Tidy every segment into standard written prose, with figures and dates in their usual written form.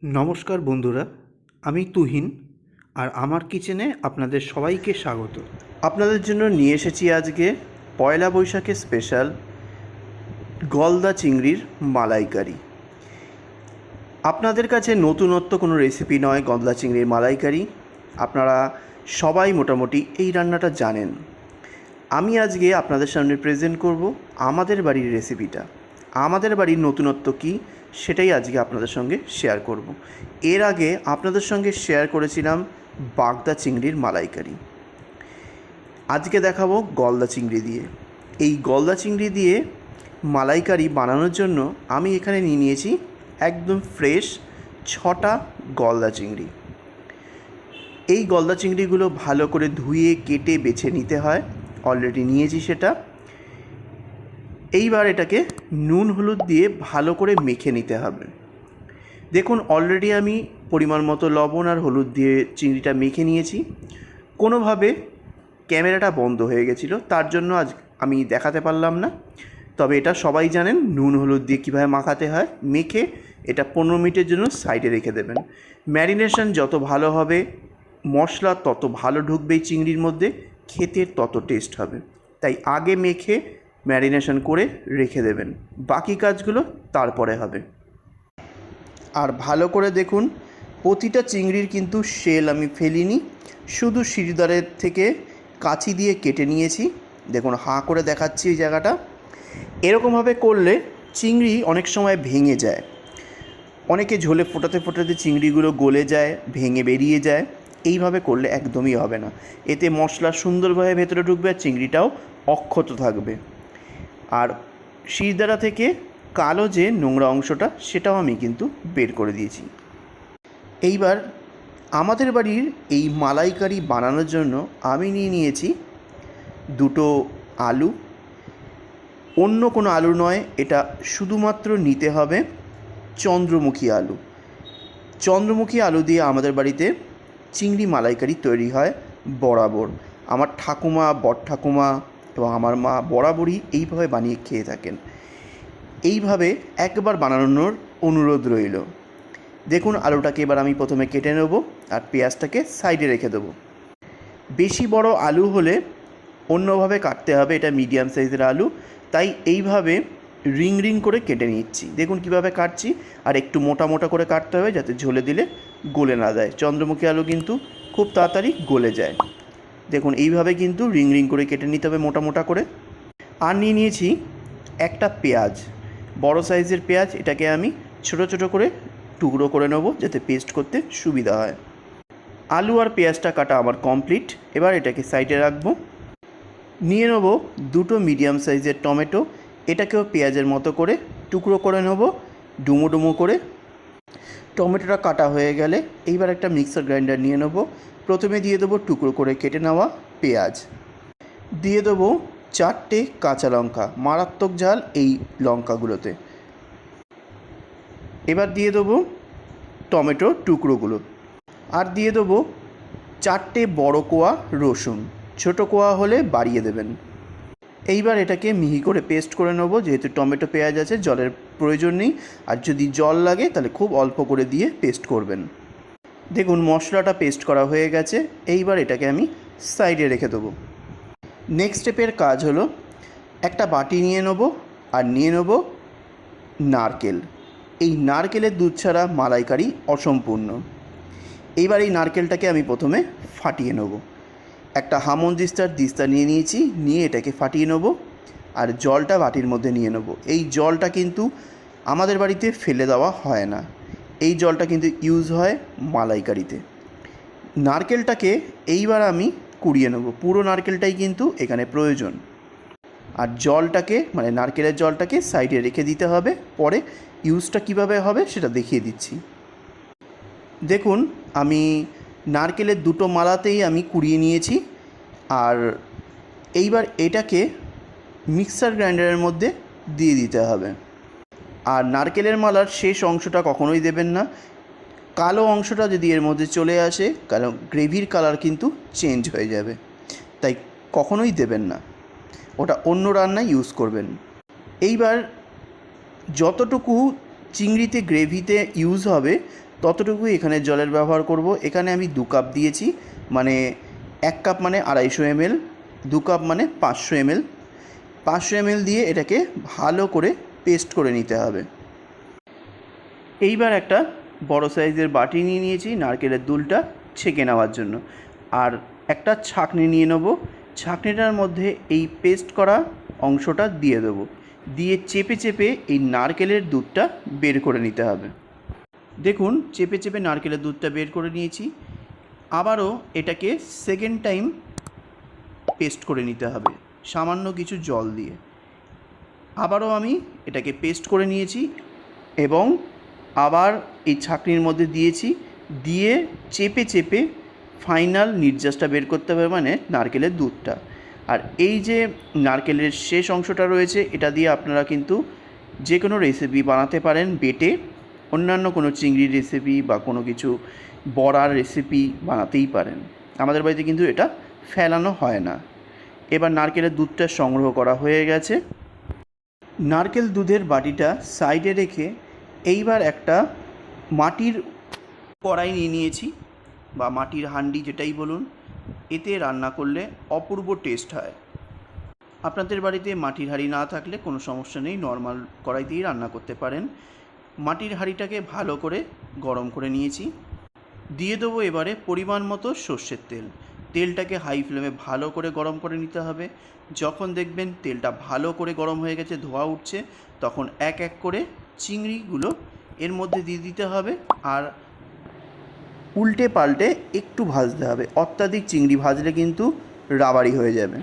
নমস্কার বন্ধুরা, আমি তুহিন আর আমার কিচেনে আপনাদের সবাইকে স্বাগত। আপনাদের জন্য নিয়ে এসেছি আজকে পয়লা বৈশাখের স্পেশাল গলদা চিংড়ির মালাইকারি। আপনাদের কাছে নতুনত্ব কোনো রেসিপি নয় গলদা চিংড়ির মালাইকারি, আপনারা সবাই মোটামুটি এই রান্নাটা জানেন। আমি আজকে আপনাদের সামনে প্রেজেন্ট করব আমাদের বাড়ির রেসিপিটা। আমাদের বাড়ির নতুনত্ব কী সেটাই আজকে আপনাদের সঙ্গে শেয়ার করব। এর আগে আপনাদের সঙ্গে শেয়ার করেছিলাম বাগদা চিংড়ির মালাইকারি। আজকে দেখাবো গলদা চিংড়ি দিয়ে। এই গলদা চিংড়ি দিয়ে মালাইকারি বানানোর জন্য আমি এখানে নিয়েছি একদম ফ্রেশ 6টা গলদা চিংড়ি। এই গলদা চিংড়িগুলো ভালো করে ধুয়ে কেটে বেছে নিতে হয়, অলরেডি নিয়েছি সেটা। এইবার এটাকে নুন হলুদ দিয়ে ভালো করে মেখে নিতে হবে। দেখুন অলরেডি আমি পরিমাণ মতো লবণ আর হলুদ দিয়ে চিংড়িটা মেখে নিয়েছি। কোনোভাবে ক্যামেরাটা বন্ধ হয়ে গেছিলো, তার জন্য আজ আমি দেখাতে পারলাম না। তবে এটা সবাই জানেন নুন হলুদ দিয়ে কীভাবে মাখাতে হয়। মেখে এটা 15 মিনিটের জন্য সাইডে রেখে দেবেন। ম্যারিনেশন যত ভালো হবে, মশলা তত ভালো ঢুকবে এই চিংড়ির মধ্যে, খেতে তত টেস্ট হবে। তাই আগে মেখে ম্যারিনেশন করে রেখে দেবেন, বাকি কাজগুলো তারপরে হবে। আর ভালো করে দেখুন, প্রতিটা চিংড়ির কিন্তু শেল আমি ফেলিনি, শুধু শিরদাঁড়ের থেকে কাঁচি দিয়ে কেটে নিয়েছি। দেখুন হাঁ করে দেখাচ্ছি এই জায়গাটা। এরকমভাবে করলে চিংড়ি অনেক সময় ভেঙে যায়, অনেকে ঝোলে ফোটাতে ফোটাতে চিংড়িগুলো গলে যায়, ভেঙে বেরিয়ে যায়। এইভাবে করলে একদমই হবে না, এতে মশলা সুন্দরভাবে ভেতরে ঢুকবে আর চিংড়িটাও অক্ষত থাকবে। আর শিরদাঁড়া থেকে কালো যে নোংরা অংশটা সেটাও আমি কিন্তু বের করে দিয়েছি। এইবার আমাদের বাড়ির এই মালাইকারি বানানোর জন্য আমি নিয়েছি 2টো আলু। অন্য কোনো আলু নয়, এটা শুধুমাত্র নিতে হবে চন্দ্রমুখী আলু। চন্দ্রমুখী আলু দিয়ে আমাদের বাড়িতে চিংড়ি মালাইকারি তৈরি হয় বরাবর। আমার ঠাকুমা, বড় ঠাকুমা এবং আমার মা বরাবরই এইভাবে বানিয়ে খেয়ে থাকেন। এইভাবে একবার বানানোর অনুরোধ রইল। দেখুন আলুটাকে এবার আমি প্রথমে কেটে নেব আর পেঁয়াজটাকে সাইডে রেখে দেবো। বেশি বড় আলু হলে অন্যভাবে কাটতে হবে, এটা মিডিয়াম সাইজের আলু, তাই এইভাবে রিং রিং করে কেটে নিচ্ছি। দেখুন কিভাবে কাটছি, আর একটু মোটা মোটা করে কাটতে হবে যাতে ঝোলে দিলে গলে না যায়। চন্দ্রমুখী আলু কিন্তু খুব তাড়াতাড়ি গলে যায়। দেখুন এইভাবে কিন্তু রিং রিং করে কেটে নিতে হবে মোটা মোটা করে। আর নিয়েছি একটা পেঁয়াজ, বড় সাইজের পেঁয়াজ। এটাকে আমি ছোট ছোট করে টুকরো করে নেব যাতে পেস্ট করতে সুবিধা হয়। আলু আর পেঁয়াজটা কাটা আমার কমপ্লিট। এবার এটাকে সাইডে রাখবো। নিয়ে নেব 2টো মিডিয়াম সাইজের টমেটো। এটাকেও পেঁয়াজের মতো করে টুকরো করে নেব, ডুমো ডুমো করে। টমেটোটা কাটা হয়ে গেলে এইবার একটা মিক্সার গ্রাইন্ডার নিয়ে নেব। প্রথমে দিয়ে দেবো টুকরো করে কেটে নেওয়া পেঁয়াজ, দিয়ে দেবো 4টে কাঁচা লঙ্কা, মারাত্মক ঝাল এই লঙ্কাগুলোতে। এবার দিয়ে দেবো টমেটোর টুকরোগুলো, আর দিয়ে দেবো 4টে বড় কোয়া রসুন, ছোটো কোয়া হলে বাড়িয়ে দেবেন। এইবার এটাকে মিহি করে পেস্ট করে নেব। যেহেতু টমেটো পেঁয়াজ আছে জলের প্রয়োজন নেই, আর যদি জল লাগে তাহলে খুব অল্প করে দিয়ে পেস্ট করবেন। দেখুন মশলাটা পেস্ট করা হয়ে গেছে। এইবার এটাকে আমি সাইডে রেখে দেবো। নেক্সট স্টেপের কাজ হলো একটা বাটি নিয়ে নেব, আর নিয়ে নেব নারকেল। এই নারকেলের দুধ ছাড়া মালাইকারি অসম্পূর্ণ। এইবার এই নারকেলটাকে আমি প্রথমে ফাটিয়ে নেব। একটা দিস্তা নিয়েছি, নিয়ে এটাকে ফাটিয়ে নেব। আর জলটা বাটির মধ্যে নিয়ে নেব। এই জলটা কিন্তু আমাদের বাড়িতে ফেলে দেওয়া হয় না, এই জলটা কিন্তু ইউজ হয় মালাইকারিতে। নারকেলটাকে এইবার আমি কুড়িয়ে নেব, পুরো নারকেলটাই কিন্তু এখানে প্রয়োজন। আর জলটাকে মানে নারকেলের জলটাকে সাইডে রেখে দিতে হবে, পরে ইউজটা কিভাবে হবে সেটা দেখিয়ে দিচ্ছি। দেখুন আমি নারকেলের 2টো মালাতেই আমি কুড়িয়ে নিয়েছি। আর এইবার এটাকে মিক্সার গ্রাইন্ডারের মধ্যে দিয়ে দিতে হবে। আর নারকেলের মালার শেষ অংশটা কখনোই দেবেন না, কালো অংশটা যদি এর মধ্যে চলে আসে কারণ গ্রেভির কালার কিন্তু চেঞ্জ হয়ে যাবে, তাই কখনোই দেবেন না, ওটা অন্য রান্নায় ইউজ করবেন। এইবার যতটুকু চিংড়িতে গ্রেভিতে ইউজ হবে ততটুকুই এখানে জলের ব্যবহার করব। এখানে আমি 2 কাপ দিয়েছি, মানে 1 কাপ মানে 250 ml, 2 কাপ মানে 500 ml। 500 ml দিয়ে এটাকে ভালো করে পেস্ট করে নিতে হবে। এইবার একটা বড় সাইজের বাটি নিয়ে নিয়েছি নারকেলের দুলটা ছেঁকে নেওয়ার জন্য, আর একটা ছাঁকনি নিয়ে নেব। ছাঁকনিটার মধ্যে এই পেস্ট করা অংশটা দিয়ে দেবো, দিয়ে চেপে চেপে এই নারকেলের দুধটা বের করে নিতে হবে। দেখুন চেপে চেপে নারকেলের দুধটা বের করে নিয়েছি। আবারও এটাকে সেকেন্ড টাইম পেস্ট করে নিতে হবে সামান্য কিছু জল দিয়ে। আবারও আমি এটাকে পেস্ট করে নিয়েছি এবং আবার এই ছাঁকনির মধ্যে দিয়েছি, দিয়ে চেপে চেপে ফাইনাল নির্যাসটা বের করতে হবে, মানে নারকেলের দুধটা। আর এই যে নারকেলের শেষ অংশটা রয়েছে, এটা দিয়ে আপনারা কিন্তু যে কোনো রেসিপি বানাতে পারেন বেটে। অন্যান্য কোনো চিংড়ির রেসিপি বা কোনো কিছু বড়ার রেসিপি বানাতেই পারেন। আমাদের বাড়িতে কিন্তু এটা ফেলানো হয় না। এবার নারকেলের দুধটা সংগ্রহ করা হয়ে গেছে। নারকেল দুধের বাটিটা সাইডে রেখে এইবার একটা মাটির কড়াই নিয়ে নিয়েছি, বা মাটির হাঁড়ি যেটাই বলুন। এতে রান্না করলে অপূর্ব টেস্ট হয়। আপনাদের বাড়িতে মাটির হাঁড়ি না থাকলে কোনো সমস্যা নেই, নর্মাল কড়াইতেই রান্না করতে পারেন। মাটির হাঁড়িটাকে ভালো করে গরম করে নিয়েছি। দিয়ে দেবো এবারে পরিমাণ মতো সর্ষের তেল। তেলটাকে হাই ফ্লেমে ভালো করে গরম করে নিতে হবে। যখন দেখবেন তেলটা ভালো করে গরম হয়ে গেছে, ধোঁয়া উঠছে, তখন এক এক করে চিংড়িগুলো এর মধ্যে দিয়ে দিতে হবে। আর উল্টে পাল্টে একটু ভাজতে হবে। অত্যাধিক চিংড়ি ভাজলে কিন্তু রাবারি হয়ে যাবে।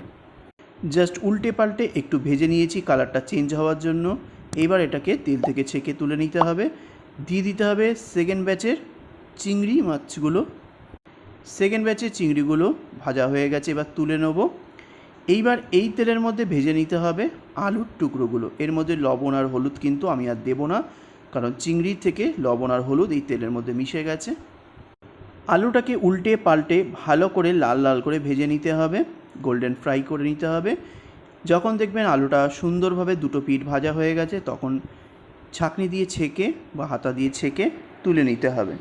জাস্ট উল্টে পাল্টে একটু ভেজে নিয়েছি কালারটা চেঞ্জ হওয়ার জন্য। এইবার এটাকে তেল থেকে ছেঁকে তুলে নিতে হবে। দিয়ে দিতে হবে সেকেন্ড ব্যাচের চিংড়ি মাছগুলো। সেকেন্ড ব্যাচের চিংড়িগুলো ভাজা হয়ে গেছে, এবার তুলে নেব। এইবার এই তেলের মধ্যে ভেজে নিতে হবে আলুর টুকরোগুলো। এর মধ্যে লবণ আর হলুদ কিন্তু আমি আর দেবো না, কারণ চিংড়ি থেকে লবণ আর হলুদ এই তেলের মধ্যে মিশে গেছে। আলুটাকে উল্টে পাল্টে ভালো করে লাল লাল করে ভেজে নিতে হবে, গোল্ডেন ফ্রাই করে নিতে হবে। যখন দেখবেন আলুটা সুন্দরভাবে দুটো পিঠ ভাজা হয়ে গেছে, তখন ছাঁকনি দিয়ে ছেঁকে বা হাতা দিয়ে ছেঁকে তুলে নিতে হবে।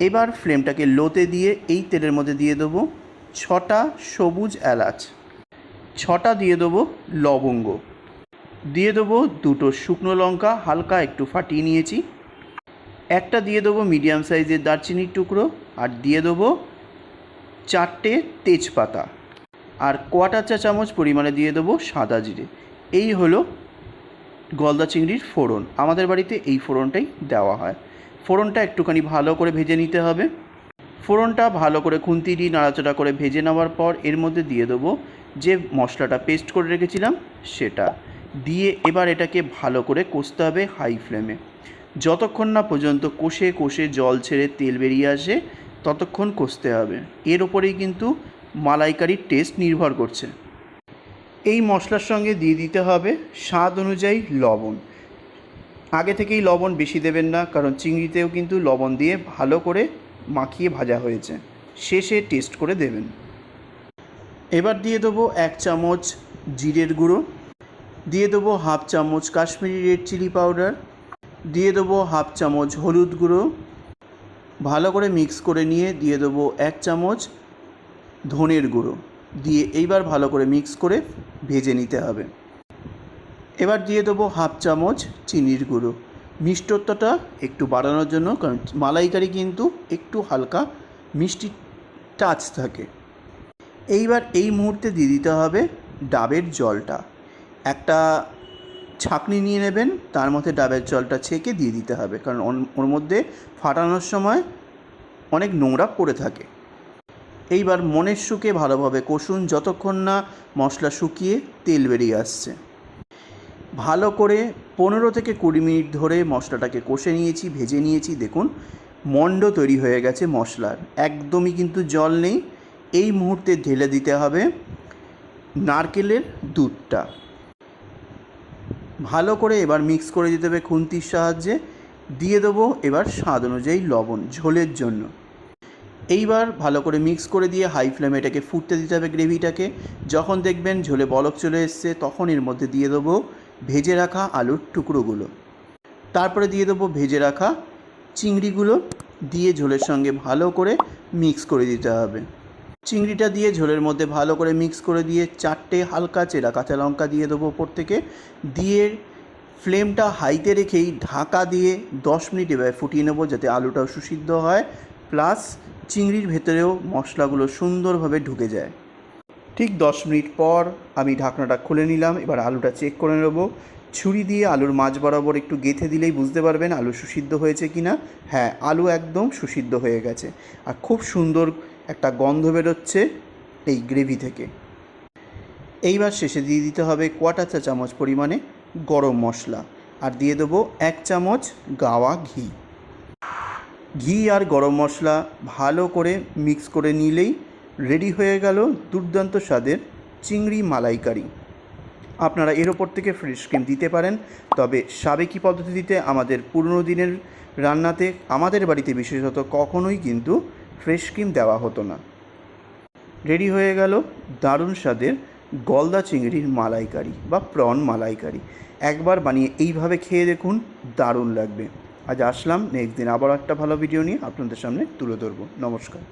এবার ফ্লেমটাকে লোতে দিয়ে এই তেলের মধ্যে দিয়ে দেবো 6টা সবুজ এলাচ, 6টা দিয়ে দেবো লবঙ্গ, দিয়ে দেবো 2টো শুকনো লঙ্কা হালকা একটু ফাটিয়ে নিয়েছি, একটা দিয়ে দেবো মিডিয়াম সাইজের দারচিনির টুকরো, আর দিয়ে দেবো 4টে তেজপাতা, আর কোয়াটার চা চামচ পরিমাণে দিয়ে দেবো সাদা জিরে। এই হলো গলদা চিংড়ির ফোড়ন। আমাদের বাড়িতে এই ফোড়নটাই দেওয়া হয়। ফোড়নটা একটুখানি ভালো করে ভেজে নিতে হবে। ফোড়নটা ভালো করে খুন্তি দিয়ে নাড়াচাড়া করে ভেজে নেওয়ার পর এর মধ্যে দিয়ে দেবো যে মশলাটা পেস্ট করে রেখেছিলাম সেটা দিয়ে এবার এটাকে ভালো করে কষতে হবে হাই ফ্লেমে। যতক্ষণ না পর্যন্ত কষে কষে জল ছেড়ে তেল বেরিয়ে আসে ততক্ষণ কষতে হবে। এর ওপরেই কিন্তু মালাইকারির টেস্ট নির্ভর করছে। এই মশলার সঙ্গে দিয়ে দিতে হবে স্বাদ অনুযায়ী লবণ। আগে থেকেই লবণ বেশি দেবেন না, কারণ চিংড়িতেও কিন্তু লবণ দিয়ে ভালো করে মাখিয়ে ভাজা হয়েছে, শেষে টেস্ট করে দেবেন। এবার দিয়ে দেবো 1 চামচ জিরের গুঁড়ো, দিয়ে দেবো 1/2 চামচ কাশ্মীরি রেড চিলি পাউডার, দিয়ে দেবো 1/2 চামচ হলুদ গুঁড়ো। ভালো করে মিক্স করে নিয়ে দিয়ে দেবো 1 চামচ ধনের গুঁড়ো, দিয়ে এইবার ভালো করে মিক্স করে ভেজে নিতে হবে। এবার দিয়ে দেবো 1/2 চামচ চিনির গুঁড়ো, মিষ্টত্বটা একটু বাড়ানোর জন্য, কারণ মালাইকারি কিন্তু একটু হালকা মিষ্টি টাচ থাকে। এইবার এই মুহূর্তে দিয়ে দিতে হবে ডাবের জলটা। একটা ছাঁকনি নিয়ে নেবেন, তার মধ্যে ডাবের জলটা ছেঁকে দিয়ে দিতে হবে, কারণ ওর মধ্যে ফাটানোর সময় অনেক নোংরা পড়ে থাকে। এইবার মনের সুখে ভালোভাবে কষুন যতক্ষণ না মশলা শুকিয়ে তেল বেরিয়ে আসছে। ভালো করে 15 থেকে 20 মিনিট ধরে মশলাটাকে কষে নিয়েছি, ভেজে নিয়েছি। দেখুন মণ্ড তৈরি হয়ে গেছে মশলার, একদমই কিন্তু জল নেই। এই মুহূর্তে ঢেলে দিতে হবে নারকেলের দুধটা। ভালো করে এবার মিক্স করে দিতে হবে খুন্তির সাহায্যে। দিয়ে দেবো এবার স্বাদ অনুযায়ী লবণ ঝোলের জন্য। এইবার ভালো করে মিক্স করে দিয়ে হাই ফ্লেমে এটাকে ফুটতে দিতে হবে গ্রেভিটাকে। যখন দেখবেন ঝোলে বলক চলে এসছে, তখন এর মধ্যে দিয়ে দেবো ভেজে রাখা আলুর টুকরোগুলো। তারপরে দিয়ে দেবো ভেজে রাখা চিংড়িগুলো দিয়ে ঝোলের সঙ্গে ভালো করে মিক্স করে দিতে হবে। চিংড়িটা দিয়ে ঝোলের মধ্যে ভালো করে মিক্স করে দিয়ে 4টে হালকা চেরা কাঁচা লঙ্কা দিয়ে দেবো ওপর থেকে, দিয়ে ফ্লেমটা হাইতে রেখেই ঢাকা দিয়ে 10 মিনিট এবার ফুটিয়ে নেবো, যাতে আলুটাও সুসিদ্ধ হয়, প্লাস চিংড়ির ভেতরেও মশলাগুলো সুন্দরভাবে ঢুকে যায়। ঠিক 10 মিনিট পর আমি ঢাকনাটা খুলে নিলাম। এবার আলুটা চেক করে নেবো। ছুরি দিয়ে আলুর মাঝ বরাবর একটু গেঁথে দিলেই বুঝতে পারবেন আলু সুসিদ্ধ হয়েছে কি না। হ্যাঁ, আলু একদম সুসিদ্ধ হয়ে গেছে আর খুব সুন্দর একটা গন্ধ বেরোচ্ছে এই গ্রেভি থেকে। এইবার শেষে দিয়ে দিতে হবে 1/4 চা চামচ পরিমাণে গরম মশলা আর দিয়ে দেবো 1 চামচ গাওয়া ঘি। ঘি আর গরম মশলা ভালো করে মিক্স করে নিলেই রেডি হয়ে গেল দুর্দান্ত স্বাদের চিংড়ি মালাইকারি। আপনারা এর ওপর থেকে ফ্রেশ ক্রিম দিতে পারেন, তবে সাবেকি পদ্ধতিতে আমাদের পুরনো দিনের রান্নাতে আমাদের বাড়িতে বিশেষত কখনোই কিন্তু ফ্রেশ ক্রিম দেওয়া হতো না। রেডি হয়ে গেল দারুণ স্বাদের গলদা চিংড়ির মালাইকারি বা প্রন মালাইকারি। একবার বানিয়ে এইভাবে খেয়ে দেখুন, দারুণ লাগবে। আজ আসলাম, নেক্সট দিন আবার একটা ভালো ভিডিও নিয়ে আপনাদের সামনে তুলে ধরবো। নমস্কার।